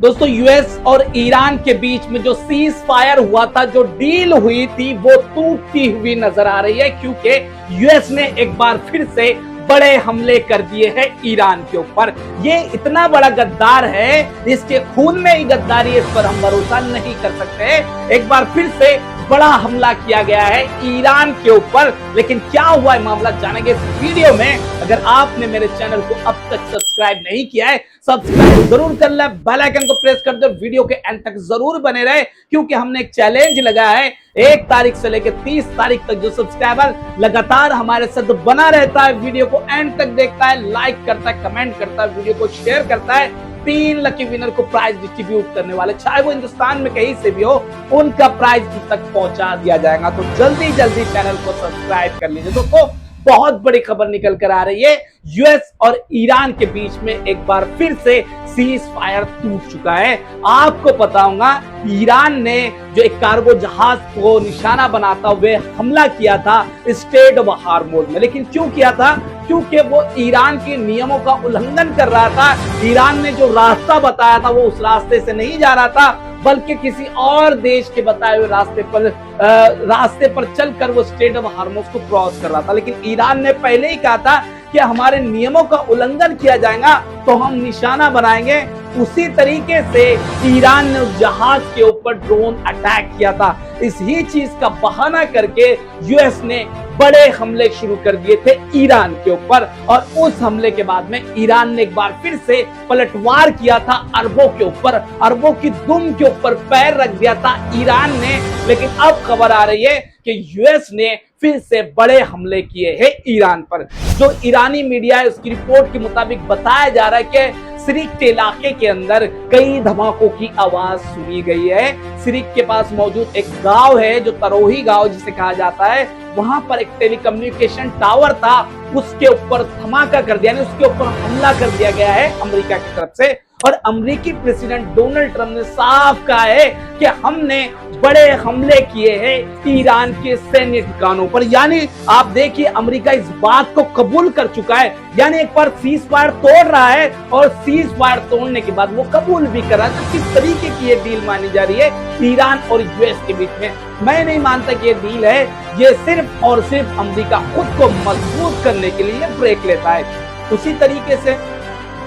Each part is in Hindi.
दोस्तों यूएस और ईरान के बीच में जो सीज फायर हुआ था, जो डील हुई थी, वो टूटती हुई नजर आ रही है, क्योंकि यूएस ने एक बार फिर से बड़े हमले कर दिए हैं ईरान के ऊपर। ये इतना बड़ा गद्दार है, इसके खून में ही गद्दारी है, इस पर हम भरोसा नहीं कर सकते। एक बार फिर से बड़ा हमला किया गया है ईरान के ऊपर। लेकिन क्या हुआ है मामला जानेंगे इस वीडियो में। अगर आपने मेरे चैनल को अब तक सब्सक्राइब नहीं किया है, सब्सक्राइब जरूर कर ले, बेल आइकन को प्रेस कर दो, वीडियो के एंड तक जरूर बने रहे, क्योंकि हमने एक चैलेंज लगाया है। 1 तारीख से लेकर 30 तारीख तक जो सब्सक्राइबर लगातार हमारे साथ बना रहता है, वीडियो को एंड तक देखता है, लाइक करता है, कमेंट करता है, वीडियो को शेयर करता है, 3 लकी विनर को प्राइज डिस्ट्रीब्यूट करने वाले, चाहे वो हिंदुस्तान में कहीं से भी हो, उनका प्राइज तक पहुंचा दिया जाएगा। तो जल्दी जल्दी चैनल को सब्सक्राइब कर लीजिए। दोस्तों बहुत बड़ी खबर निकल कर आ रही है, यूएस और ईरान के बीच में एक बार फिर से सीज फायर टूट चुका है। आपको पता होगा ईरान ने जो एक कार्गो जहाज को निशाना बनाता हुए हमला किया था स्ट्रेट ऑफ हार्मोज में। लेकिन क्यों किया था? क्योंकि वो ईरान के नियमों का उल्लंघन कर रहा था। ईरान ने जो रास्ता बताया था वो उस रास्ते से नहीं जा रहा था, बल्कि किसी और देश के बताए हुए रास्ते पर चलकर वो स्ट्रेट ऑफ हार्मोज को क्रॉस कर रहा था। लेकिन ईरान ने पहले ही कहा था कि हमारे नियमों का उल्लंघन किया जाएगा तो हम निशाना बनाएंगे। उसी तरीके से ईरान ने उस जहाज के ऊपर ड्रोन अटैक किया था। इसी चीज का बहाना करके यूएस ने बड़े हमले शुरू कर दिए थे ईरान के ऊपर, और उस हमले के बाद में ईरान ने एक बार फिर से पलटवार किया था अरबों के ऊपर, अरबों की दुम के ऊपर पैर रख दिया था ईरान ने। लेकिन अब खबर आ रही है कि यूएस ने फिर से बड़े हमले किए हैं ईरान पर। जो ईरानी मीडिया है उसकी रिपोर्ट के मुताबिक बताया जा रहा है कि सिरिक इलाके के अंदर कई धमाकों की आवाज सुनी गई है। सिरिक के पास मौजूद एक गांव है जो तरोही गांव जिसे कहा जाता है, वहां पर एक टेलीकम्युनिकेशन टावर था, उसके ऊपर धमाका कर दिया, उसके ऊपर हमला कर दिया गया है अमेरिका की तरफ से। और अमेरिकी प्रेसिडेंट डोनाल्ड ट्रंप ने साफ कहा है कि हमने बड़े हमले किए हैं ईरान के सैन्य ठिकानों पर। यानी आप देखिए अमेरिका इस बात को कबूल कर चुका है, यानी एक बार सीज फायर तोड़ रहा है और सीज फायर तोड़ने के बाद वो कबूल भी कर रहा है। तो किस तरीके की ये डील मानी जा रही है ईरान और यूएस के बीच में? मैं नहीं मानता कि ये डील है, ये सिर्फ और सिर्फ अमेरिका खुद को मजबूत करने के लिए ब्रेक लेता है। उसी तरीके से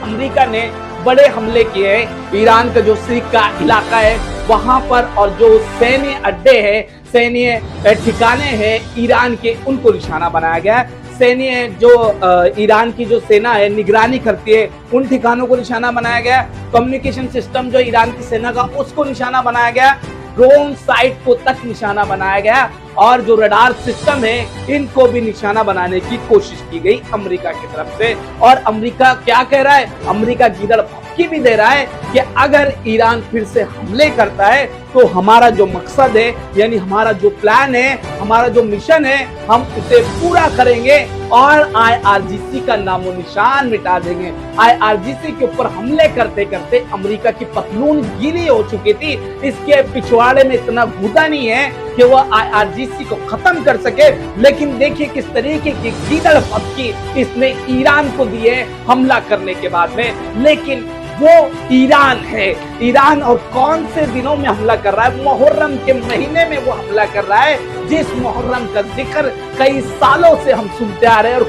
अमेरिका ने बड़े हमले किए हैं ईरान का जो सिरिक का इलाका है वहां पर, और जो सैन्य अड्डे हैं, सैन्य ठिकाने हैं ईरान के, उनको निशाना बनाया गया है। सैन्य जो ईरान की जो सेना है निगरानी करती है, उन ठिकानों को निशाना बनाया गया। कम्युनिकेशन सिस्टम जो ईरान की सेना का, उसको निशाना बनाया गया। ड्रोन साइट को तक निशाना बनाया गया, और जो रडार सिस्टम है इनको भी निशाना बनाने की कोशिश की गई अमेरिका की तरफ से। और अमेरिका क्या कह रहा है? अमेरिका गीदड़ भभकी भी दे रहा है कि अगर ईरान फिर से हमले करता है तो हमारा जो मकसद है, यानी हमारा जो प्लान है, हमारा जो मिशन है, हम उसे पूरा करेंगे और आईआरजीसी का नामो निशान मिटा देंगे। आईआरजीसी के ऊपर हमले करते करते अमेरिका की पतलून गीली हो चुकी थी। इसके पिछवाड़े में इतना गुदा नहीं है कि वह आईआरजीसी को खत्म कर सके। लेकिन देखिए किस तरीके की गीदड़ भभकी इसने ईरान को दी है हमला करने के बाद में। लेकिन वो ईरान है, ईरान और कौन से दिनों में हमला कर रहा है? मुहर्रम के महीने में वो हमला कर रहा है, जिस मुहर्रम का जिक्र कई सालों से हम सुनते आ रहे हैं, और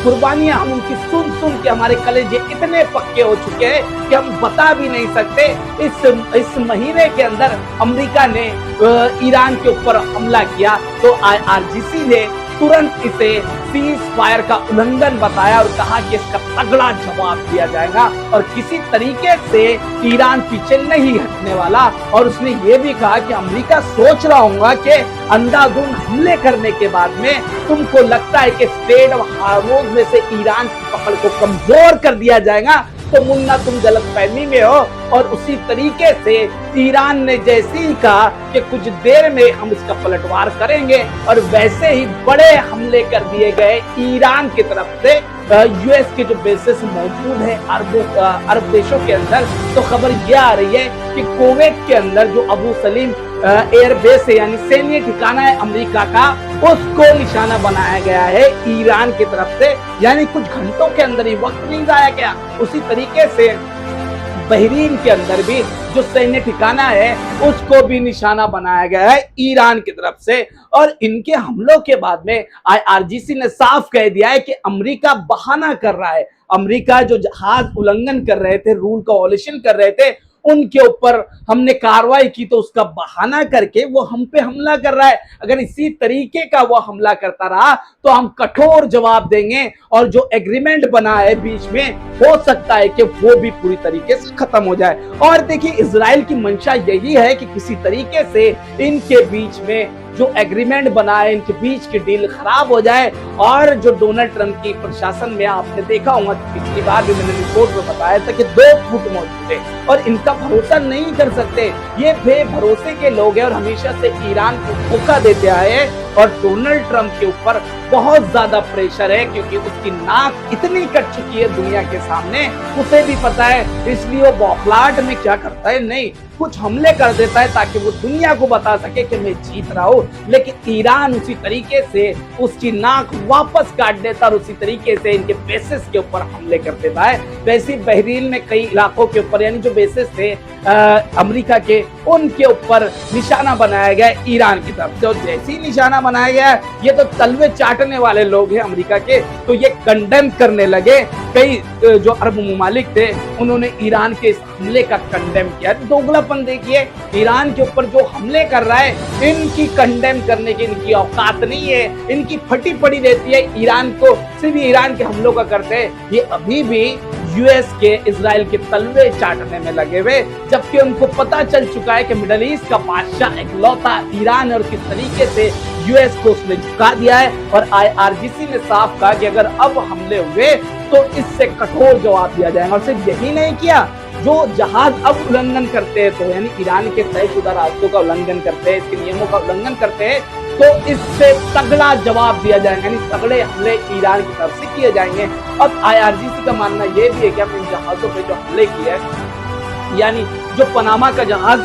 कुर्बानियां हम उनकी सुन सुन के हमारे कलेजे इतने पक्के हो चुके हैं कि हम बता भी नहीं सकते। इस महीने के अंदर अमेरिका ने ईरान के ऊपर हमला किया तो आईआरजीसी ने तुरंत इसे सीज फायर का उल्लंघन बताया और कहा कि इसका तगड़ा जवाब दिया जाएगा और किसी तरीके से ईरान पीछे नहीं हटने वाला। और उसने ये भी कहा कि अमेरिका सोच रहा होगा कि अंधाधुंध हमले करने के बाद में तुमको लगता है कि स्ट्रेट ऑफ हार्मोज में से ईरान की पकड़ को कमजोर कर दिया जाएगा, तो मुन्ना तुम गलतफहमी में हो। और उसी तरीके से ईरान ने जैसे ही कहा कि कुछ देर में हम इसका पलटवार करेंगे, और वैसे ही बड़े हमले कर दिए गए ईरान की तरफ से यूएस के जो बेसेस मौजूद है अरब देशों के अंदर। तो खबर यह आ रही है कि कुवैत के अंदर जो अबू सलीम एयरबेस है, यानी सैन्य ठिकाना है अमेरिका का, उसको निशाना बनाया गया है ईरान की तरफ से। यानी कुछ घंटों के अंदर ही, वक्त नहीं जाया गया। उसी तरीके से बहरीन के अंदर भी जो सैन्य ठिकाना है उसको भी निशाना बनाया गया है ईरान की तरफ से। और इनके हमलों के बाद में आईआरजीसी ने साफ कह दिया है कि अमेरिका बहाना कर रहा है। अमेरिका जो जहाज उल्लंघन कर रहे थे, रूल का वॉलेशन कर रहे थे, उनके ऊपर हमने कार्रवाई की तो उसका बहाना करके वो हम पे हमला कर रहा है। अगर इसी तरीके का वो हमला करता रहा तो हम कठोर जवाब देंगे और जो एग्रीमेंट बना है बीच में हो सकता है कि वो भी पूरी तरीके से खत्म हो जाए। और देखिए, इजराइल की मंशा यही है कि किसी तरीके से इनके बीच में जो एग्रीमेंट बना है, इनके बीच की डील खराब हो जाए। और जो डोनाल्ड ट्रंप की प्रशासन में आपने देखा होगा, पिछली बार भी मैंने रिपोर्ट में बताया था कि 2 फुट मौजूद है और इनका भरोसा नहीं कर सकते। ये बेभरोसे के लोग हैं और हमेशा से ईरान को धोखा देते आए हैं। और डोनाल्ड ट्रंप के ऊपर बहुत ज्यादा प्रेशर है क्योंकि उसकी नाक इतनी कट चुकी है दुनिया के सामने, उसे भी पता है। इसलिए वो बौखलाहट में क्या करता है, नहीं कुछ हमले कर देता है ताकि वो दुनिया को बता सके कि मैं जीत रहा हूं। लेकिन ईरान उसी तरीके से उसकी नाक वापस काट देता और उसी तरीके से इनके बेसिस के ऊपर हमले कर देता है। वैसे बहरीन में कई इलाकों के ऊपर, यानी जो बेसिस थे अमेरिका के, उनके ऊपर निशाना बनाया गया ईरान की तरफ से। और जैसे ही निशाना बनाया गया, ये तो तलवे चाटने वाले लोग हैं अमेरिका के, तो ये कंडेम करने लगे। कई जो अरब ममालिक थे उन्होंने ईरान के इस हमले का कंडेम किया। दोगलापन देखिए, ईरान के ऊपर जो हमले कर रहा है, इनकी कंडेम करने की इनकी औकात नहीं है, इनकी फटी पड़ी रहती है। ईरान को सिर्फ ईरान के हमलों का करते हैं, ये अभी भी यूएस के इजराइल के तलवे चाटने में लगे हुए, जबकि उनको पता चल चुका है कि मिडल ईस्ट का बादशाह इकलौता ईरान है और किस तरीके से यूएस को उसने झुका दिया है। और आईआरजीसी ने साफ कहा कि अगर अब हमले हुए तो इससे कठोर जवाब दिया जाएगा। और सिर्फ यही नहीं किया, जो जहाज अब उल्लंघन करते हैं, तो यानी ईरान के तयशुदा रास्तों का उल्लंघन करते हैं, इसके नियमों का उल्लंघन करते हैं, तो इससे तगड़ा जवाब दिया जाएगा, यानी तगड़े हमले ईरान की तरफ से किए जाएंगे। अब आईआरजीसी का मानना यह भी है कि इन जहाजों पे जो हमले किए, यानी जो पनामा का जहाज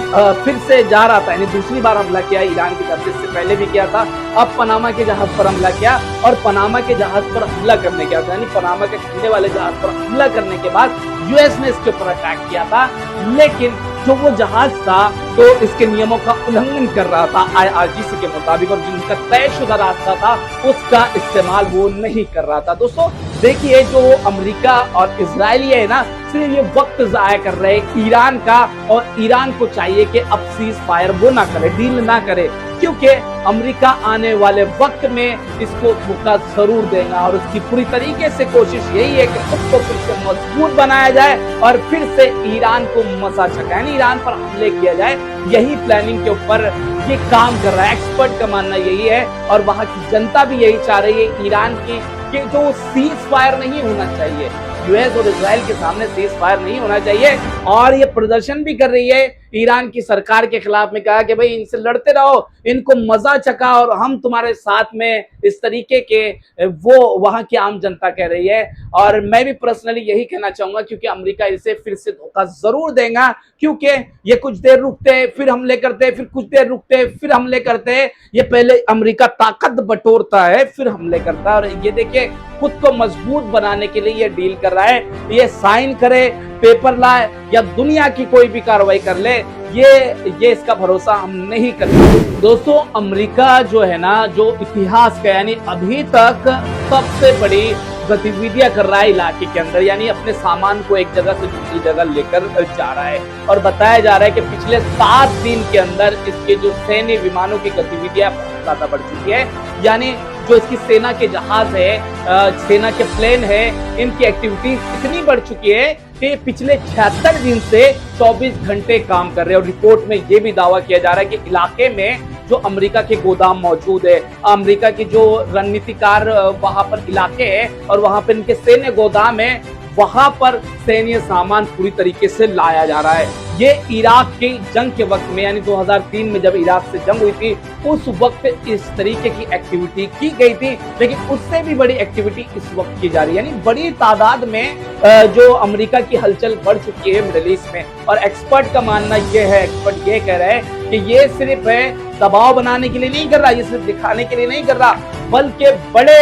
फिर से जा रहा था, यानी दूसरी बार हमला किया ईरान की तरफ से, इससे पहले भी किया था, अब पनामा के जहाज पर हमला किया। और पनामा के जहाज पर हमला करने के बाद, यानी पनामा के ठंडे वाले जहाज पर हमला करने के बाद यूएस ने इसके ऊपर अटैक किया था। लेकिन जो वो जहाज था तो इसके नियमों का उल्लंघन कर रहा था आईआरजीसी के मुताबिक, और जिनका तयशुदा रास्ता था उसका इस्तेमाल वो नहीं कर रहा था। दोस्तों देखिए, जो अमेरिका और इजराइल है ना, सिर्फ ये वक्त जाया कर रहे हैं ईरान का, और ईरान को चाहिए कि अब सीज फायर वो ना करे, डील ना करे, क्योंकि अमेरिका आने वाले वक्त में इसको धोखा जरूर देगा। और उसकी पूरी तरीके से कोशिश यही है कि उसको फिर से मजबूत बनाया जाए और फिर से ईरान को मजा चखाए, ईरान पर हमले किया जाए। यही प्लानिंग के ऊपर ये काम कर रहा है। एक्सपर्ट का मानना यही है और वहां की जनता भी यही चाह रही है ईरान की, कि जो सीज फायर नहीं होना चाहिए, यूएस और इजराइल के सामने सीज फायर नहीं होना चाहिए। और ये प्रदर्शन भी कर रही है ईरान की सरकार के खिलाफ में, कहा कि भाई इनसे लड़ते रहो, इनको मजा चखा और हम तुम्हारे साथ में, इस तरीके के वो वहां की आम जनता कह रही है। और मैं भी पर्सनली यही कहना चाहूंगा, क्योंकि अमेरिका इसे फिर से धोखा जरूर देगा, क्योंकि ये कुछ देर रुकते हैं फिर हमले करते हैं, फिर कुछ देर रुकते हैं फिर हमले करते हैं। ये पहले अमेरिका ताकत बटोरता है फिर हमले करता है। और ये देखिए, खुद को मजबूत बनाने के लिए ये डील कर रहा है, ये साइन करे, पेपर लाए या दुनिया की कोई भी कार्रवाई कर ले, ये इसका भरोसा हम नहीं करते। दोस्तों, अमेरिका जो है ना, जो इतिहास का, यानी अभी तक सबसे बड़ी गतिविधियां कर रहा है इलाके के अंदर, यानी अपने सामान को एक जगह से दूसरी जगह लेकर जा रहा है। और बताया जा रहा है कि पिछले 7 दिन के अंदर इसके जो सैन्य विमानों की गतिविधियां बहुत ज्यादा बढ़ चुकी है, यानी जो इसकी सेना के जहाज है, सेना के प्लेन है, इनकी एक्टिविटीज इतनी बढ़ चुकी है कि पिछले 76 दिन से 24 घंटे काम कर रहे हैं। और रिपोर्ट में यह भी दावा किया जा रहा है कि इलाके में जो अमेरिका के गोदाम मौजूद है, अमेरिका की जो रणनीतिकार वहां पर इलाके है और वहां पर इनके सैन्य गोदाम है, वहां पर सैन्य सामान पूरी तरीके से लाया जा रहा है। ये इराक की जंग के वक्त में, यानी 2003 में जब इराक से जंग हुई थी, उस वक्त इस तरीके की एक्टिविटी की गई थी, लेकिन उससे भी बड़ी एक्टिविटी इस वक्त की जा रही है। यानी बड़ी तादाद में जो अमेरिका की हलचल बढ़ चुकी है मिडिल ईस्ट में। और एक्सपर्ट का मानना यह है, एक्सपर्ट ये कह रहे हैं कि ये सिर्फ है दबाव बनाने के लिए नहीं कर रहा, ये सिर्फ दिखाने के लिए नहीं कर रहा, बल्कि बड़े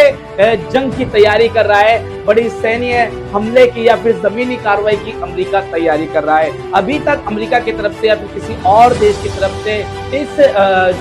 जंग की तैयारी कर रहा है, बड़ी सैन्य हमले की या फिर जमीनी कार्रवाई की अमेरिका तैयारी कर रहा है। अभी तक अमेरिका की तरफ से या फिर किसी और देश की तरफ से इस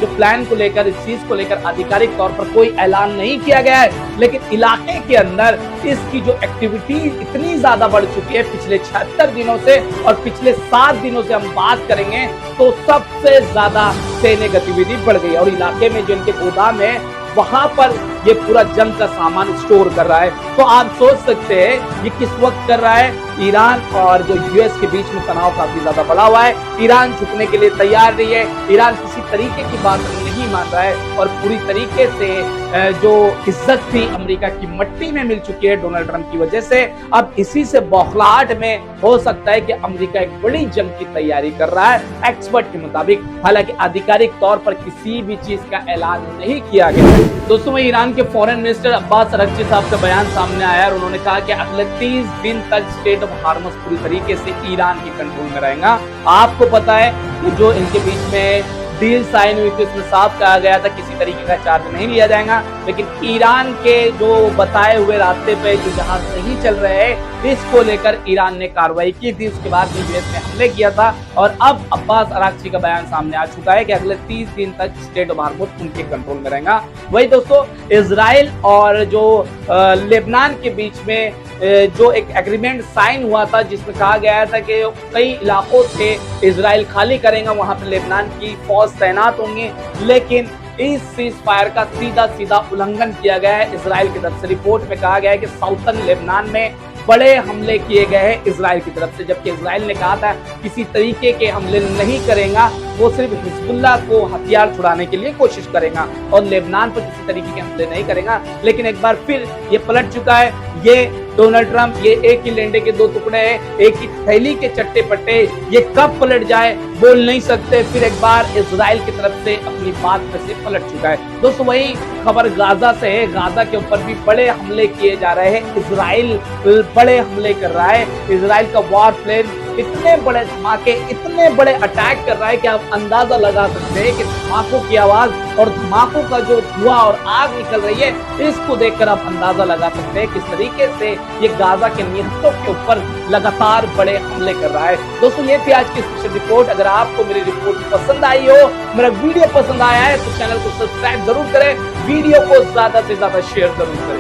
जो प्लान को लेकर, इस चीज को लेकर आधिकारिक तौर पर कोई ऐलान नहीं किया गया है, लेकिन इलाके के अंदर इसकी जो एक्टिविटी इतनी ज्यादा बढ़ चुकी है पिछले 76 दिनों से, और पिछले 7 दिनों से हम बात करेंगे तो सबसे ज्यादा सैन्य गतिविधि बढ़ गई। और इलाके में जो इनके गोदाम है वहां पर ये पूरा जंग का सामान स्टोर कर रहा है। तो आप सोच सकते हैं ये किस वक्त कर रहा है। ईरान और जो यूएस के बीच में तनाव काफी ज्यादा बढ़ा हुआ है। ईरान झुकने के लिए तैयार नहीं है, ईरान किसी तरीके की बात नहीं मान रहा है, और पूरी तरीके से जो इज्जत थी अमेरिका की मट्टी में मिल चुकी है डोनाल्ड ट्रंप की वजह से। अब इसी से बौखलाहट में हो सकता है कि अमेरिका एक बड़ी जंग की तैयारी कर रहा है एक्सपर्ट के मुताबिक। हालांकि आधिकारिक तौर पर किसी भी चीज का ऐलान नहीं किया गया। दोस्तों, ईरान के फॉरेन मिनिस्टर अब्बास अराक्ची साहब का बयान सामने आया और उन्होंने कहा कि अगले 30 दिन तक स्टेट ऑफ हार्मस पूरी तरीके से ईरान के कंट्रोल में रहेगा। आपको पता है कि जो इनके बीच में डील साइन हुई थी उसमें साफ कहा गया था किसी तरीके का चार्ज नहीं लिया जाएगा, लेकिन ईरान के जो बताए हुए रास्ते पे जो जहाज नहीं चल रहे हैं इसको लेकर ईरान ने कार्रवाई की थी। उसके बाद यूएस ने हमले किया था और अब अब्बास अराक्ची का बयान सामने आ चुका है कि अगले 30 दिन तक स्टेट ऑफ हार्मस उनके कंट्रोल में रहेगा। वही दोस्तों, इजराइल और जो लेबनान के बीच में जो एक एग्रीमेंट साइन हुआ था जिसमें कहा गया था कि कई इलाकों से इजराइल खाली करेगा, वहां पर लेबनान की फौज तैनात होंगी, लेकिन इस सीज फायर का सीधा उल्लंघन किया गया है इजराइल की तरफ से। रिपोर्ट में कहा गया है कि साउथर्न लेबनान में बड़े हमले किए गए हैं इजराइल की तरफ से, जबकि इजराइल ने कहा था किसी तरीके के हमले नहीं करेगा, वो सिर्फ हिजबुल्लाह को हथियार छुड़ाने के लिए कोशिश करेगा और लेबनान पर किसी तरीके के हमले नहीं करेगा। लेकिन एक बार फिर ये पलट चुका है। ये डोनाल्ड ट्रंप, ये एक ही लेंडे के दो टुकड़े हैं, एक ही थैली के चट्टे पट्टे, ये कब पलट जाए बोल नहीं सकते। फिर एक बार इजराइल की तरफ से अपनी बात में से पलट चुका है। दोस्तों, वही खबर गाजा से है। गाजा के ऊपर भी बड़े हमले किए जा रहे हैं, इजराइल बड़े हमले कर रहा है। इजराइल का वॉर प्लेन इतने बड़े धमाके, इतने बड़े अटैक कर रहा है कि आप अंदाजा लगा सकते हैं कि धमाकों की आवाज और धमाकों का जो धुआं और आग निकल रही है, इसको देखकर आप अंदाजा लगा सकते हैं किस तरीके से ये गाजा के निहत्तों के ऊपर लगातार बड़े हमले कर रहा है। दोस्तों, ये थी आज की स्पेशल रिपोर्ट। अगर आपको मेरी रिपोर्ट पसंद आई हो, मेरा वीडियो पसंद आया है तो चैनल को सब्सक्राइब जरूर करें, वीडियो को ज्यादा से ज्यादा शेयर जरूर करें।